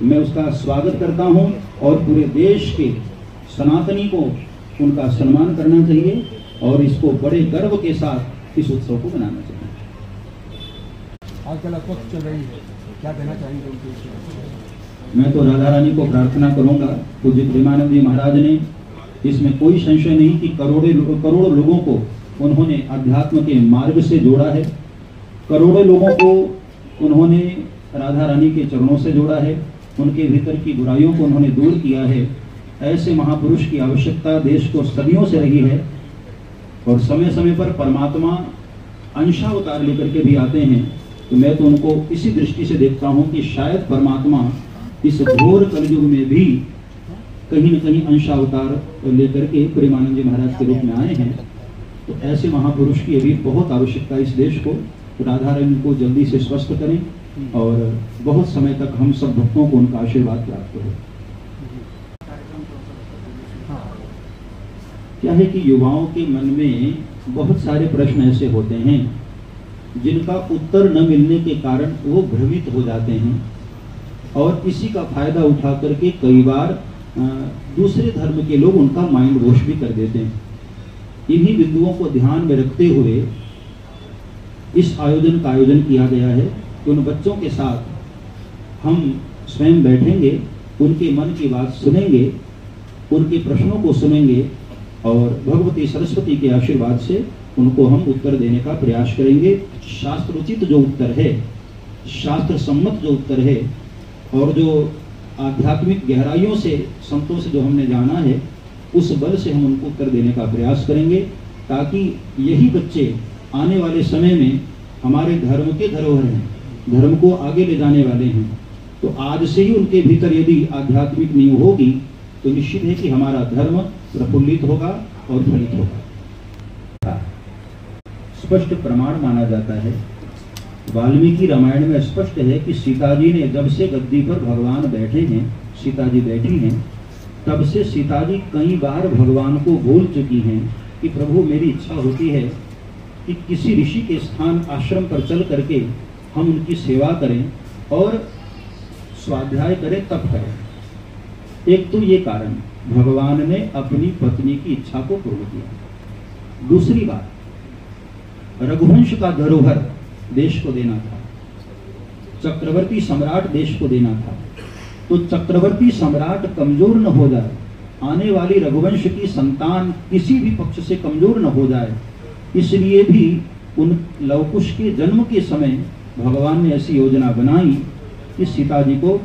मैं उसका स्वागत करता हूं और पूरे देश के सनातनी को उनका सम्मान करना चाहिए और इसको बड़े गर्व के साथ इस उत्सव को मनाना चाहिए। आजकल वक्त चल रही है, क्या कहना चाहेंगे उनके विषय? मैं तो राधा रानी को प्रार्थना करूंगा, पूज्य प्रेमानंद जी महाराज ने, इसमें कोई संशय नहीं कि करोड़ों लोगों को उन्होंने अध्यात्म के मार्ग से जोड़ा है, करोड़ों लोगों को उन्होंने राधा रानी के चरणों से जोड़ा है, उनके भीतर की बुराइयों को उन्होंने दूर किया है। ऐसे महापुरुष की आवश्यकता देश को सदियों से रही है और समय समय पर परमात्मा अंशावतार लेकर के भी आते हैं। तो मैं तो उनको इसी दृष्टि से देखता हूं कि शायद परमात्मा इस घोर कलयुग में भी कहीं न कहीं अंशावतार लेकर के प्रेमानंद जी महाराज के रूप में आए हैं। तो ऐसे महापुरुष की अभी बहुत आवश्यकता इस देश को। राधा रानी को जल्दी से स्वस्थ करें और बहुत समय तक हम सब भक्तों को उनका आशीर्वाद प्राप्त हो। क्या है कि युवाओं के मन में बहुत सारे प्रश्न ऐसे होते हैं जिनका उत्तर न मिलने के कारण वो भ्रमित हो जाते हैं और इसी का फायदा उठा करके कई बार दूसरे धर्म के लोग उनका माइंड वॉश भी कर देते हैं। इन्हीं बिंदुओं को ध्यान में रखते हुए इस आयोजन का आयोजन किया गया है कि उन बच्चों के साथ हम स्वयं बैठेंगे, उनके मन की बात सुनेंगे, उनके प्रश्नों को सुनेंगे और भगवती सरस्वती के आशीर्वाद से उनको हम उत्तर देने का प्रयास करेंगे। शास्त्रोचित जो उत्तर है, शास्त्र सम्मत जो उत्तर है और जो आध्यात्मिक गहराइयों से संतों से जो हमने जाना है, उस बल से हम उनको उत्तर देने का प्रयास करेंगे ताकि यही बच्चे आने वाले समय में हमारे धर्म के धरोहर हैं, धर्म को आगे ले जाने वाले हैं। तो आज से ही उनके भीतर यदि आध्यात्मिक नींव होगी तो निश्चित है कि हमारा धर्म प्रफुल्लित होगा और फलित होगा। स्पष्ट प्रमाण माना जाता है, वाल्मीकि रामायण में स्पष्ट है कि सीता जी ने जब से गद्दी पर भगवान बैठे हैं, सीता जी बैठी हैं, तब से सीता जी कई बार भगवान को बोल चुकी हैं कि प्रभु मेरी इच्छा होती है कि किसी ऋषि के स्थान आश्रम पर चल करके हम उनकी सेवा करें और स्वाध्याय करें, तप करें। एक तो ये कारण भगवान ने अपनी पत्नी की इच्छा को पूर्ण किया। दूसरी बात, रघुवंश का धरोहर देश को देना था, चक्रवर्ती सम्राट देश को देना था। तो चक्रवर्ती सम्राट कमजोर न हो जाए, आने वाली रघुवंश की संतान किसी भी पक्ष से कमजोर न हो जाए, इसलिए भी उन लवकुश के जन्म के समय भगवान ने ऐसी योजना बनाई कि सीता जी को